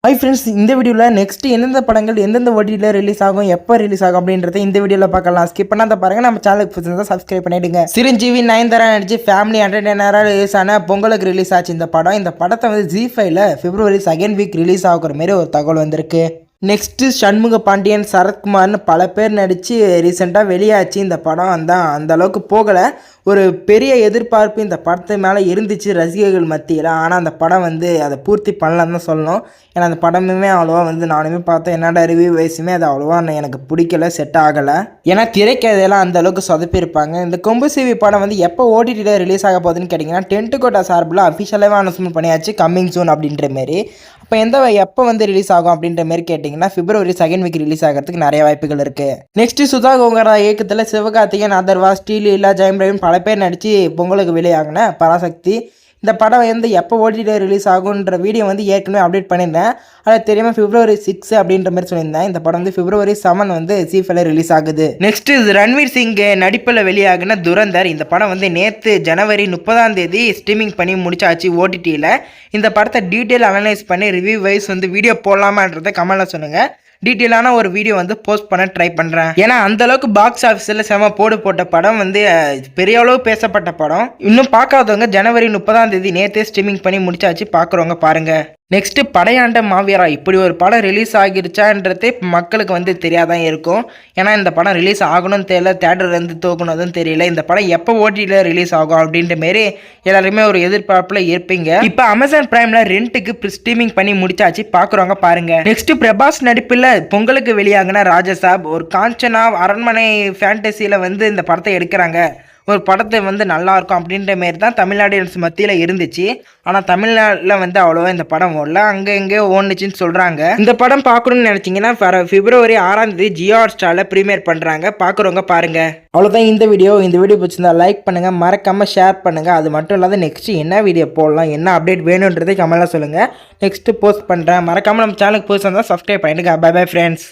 Hi friends, இந்த வீடியோவில் next எந்தெந்த படங்கள் எந்தெந்த ஓடிடியில் ரிலீஸ் ஆகும், எப்போ ரிலீஸ் ஆகும் அப்படின்றத இந்த வீடியோவில் பார்க்கலாம். ஸ்கிப் பண்ணாத பாருங்கள். நம்ம சேனலுக்கு புதுசாக சப்ஸ்கிரைப் பண்ணிவிடுங்க. சிரஞ்சீவி நயன்தாரா நடிச்சு ஃபேமிலி என்டர்டெய்னராக ரிலீஸ் ஆன பொங்கலுக்கு ரிலீஸ் ஆச்சு இந்த படம். இந்த படத்தை வந்து ஜி5ல பிப்ரவரி 2nd வீக் ரிலீஸ் ஆகுற மாதிரி ஒரு தகவல் வந்திருக்கு. நெக்ஸ்ட்டு சண்முக பாண்டியன், சரத்குமார்னு பல பேர் நடித்து ரீசெண்டாக வெளியாச்சு இந்த படம். அந்த அளவுக்கு போகலை. ஒரு பெரிய எதிர்பார்ப்பு இந்த படத்து மேலே இருந்துச்சு ரசிகர்கள் மத்தியில். ஆனால் அந்த படம் வந்து அதை பூர்த்தி பண்ணலன்னு தான் சொல்லணும். ஏன்னா அந்த படமுமே அவ்வளோவா வந்து நானுமே பார்த்தேன், என்னோட ரிவ்யூ வயசுமே அது அவ்வளோவா எனக்கு பிடிக்கல, செட் ஆகலை. ஏன்னா திரைக்கதையெல்லாம் அந்த அளவுக்கு சொதப்பியிருப்பாங்க. இந்த கொம்பு சிவி படம் வந்து எப்போ ஓடிடியில் ரிலீஸ் ஆக போகுதுன்னு கேட்டிங்கன்னா, டென்ட் கோட்டா சார்பில் அஃபிஷியலாகவே அனௌன்ஸ்மெண்ட் பண்ணியாச்சு, கம்மிங் சூன் அப்படின்ற மாரி. அப்போ எப்போ வந்து ரிலீஸ் ஆகும் அப்படின்ற மாதிரி கேட்டிங்கன்னா, பிப்ரவரி 2nd வீக் ரிலீஸ் ஆகிறதுக்கு நிறைய வாய்ப்புகள் இருக்குது. நெக்ஸ்ட் சுதா கோங்கரா இயக்கத்தில் சிவகார்த்திகேயன், அதர்வா, ஸ்ரீலீலா, ஜெயம் ரவி பல பேர் நடித்து பொங்கலுக்கு வெளியாகின பராசக்தி. இந்த படம் வந்து எப்போ ஓடிடியில் ரிலீஸ் ஆகுன்ற வீடியோ வந்து ஏற்கனவே அப்டேட் பண்ணியிருந்தேன். அது தெரியாமல் பிப்ரவரி 6 அப்படின்ற மாதிரி சொல்லியிருந்தேன். இந்த படம் வந்து பிப்ரவரி 7 வந்து ஜி5ல ரிலீஸ் ஆகுது. நெக்ஸ்ட் ரன்வீர் சிங் நடிப்பில் வெளியாகின துரந்தர். இந்த படம் வந்து நேற்று ஜனவரி 30 ஸ்ட்ரீமிங் பண்ணி முடிச்சாச்சு ஓடிடியில். இந்த படத்தை டீட்டெயில் அனலைஸ் பண்ணி ரிவ்யூ வைஸ் வந்து வீடியோ போடலாமான்றதை கமெண்ட்டில் சொல்லுங்கள். டீட்டெயிலான ஒரு வீடியோ வந்து போஸ்ட் பண்ண ட்ரை பண்ணுறேன். ஏன்னா அந்தளவுக்கு பாக்ஸ் ஆஃபீஸில் போட்ட படம் வந்து பெரிய அளவு பேசப்பட்ட படம். இன்னும் பார்க்காதவங்க ஜனவரி 30 நேற்றே ஸ்ட்ரீமிங் பண்ணி முடிச்சாச்சு, பார்க்குறவங்க பாருங்கள். நெக்ஸ்ட்டு படையாண்ட மாவீரா. இப்படி ஒரு படம் ரிலீஸ் ஆகிருச்சான்றதே மக்களுக்கு வந்து தெரியாதான் இருக்கும். ஏன்னா இந்த படம் ரிலீஸ் ஆகணும்னு தெரியல, தேட்டர்லேருந்து தூக்கணும்னு தெரியல. இந்த படம் எப்போ ஓடிடியில் ரிலீஸ் ஆகும் அப்படின்ற மாரி எல்லாருமே ஒரு எதிர்பார்ப்பில் இருப்பீங்க. இப்போ அமேசான் பிரைமில் ரெண்ட்டுக்கு ஸ்ட்ரீமிங் பண்ணி முடிச்சாச்சு, பார்க்குறவங்க பாருங்கள். நெக்ஸ்ட் பிரபாஸ் நடிப்பில் பொங்கலுக்கு வெளியாகின ராஜசாப். ஒரு காஞ்சனா அரண்மனை ஃபேண்டசியில் வந்து இந்த படத்தை எடுக்கிறாங்க. ஒரு படத்தை வந்து நல்லாயிருக்கும் அப்படின்ற மாரி தான் தமிழ்நாடு மத்தியில் இருந்துச்சு. ஆனால் தமிழ்நாட்டில் வந்து அவ்வளோவா இந்த படம் ஓடல, அங்கே எங்கேயோ ஓடுச்சுன்னு சொல்கிறாங்க. இந்த படம் பார்க்கணுன்னு நினச்சிங்கன்னா பிப்ரவரி 6 ஜியோ ஹாட்ஸ்டாரில் ப்ரீமியர் பண்ணுறாங்க, பார்க்குறவங்க பாருங்கள். அவ்வளோதான் இந்த வீடியோ பிடிச்சிருந்தா லைக் பண்ணுங்கள், மறக்காமல் ஷேர் பண்ணுங்கள். அது மட்டும் இல்லாத நெக்ஸ்ட்டு என்ன வீடியோ போடலாம், என்ன அப்டேட் வேணுன்றதை கமெண்ட்டில் சொல்லுங்கள். நெக்ஸ்ட்டு போஸ்ட் பண்ணுறேன். மறக்காமல் நம்ம சேனலுக்கு புதுசாக இருந்தால் சப்ஸ்கிரைப் பண்ணிடுங்க. Bye bye friends.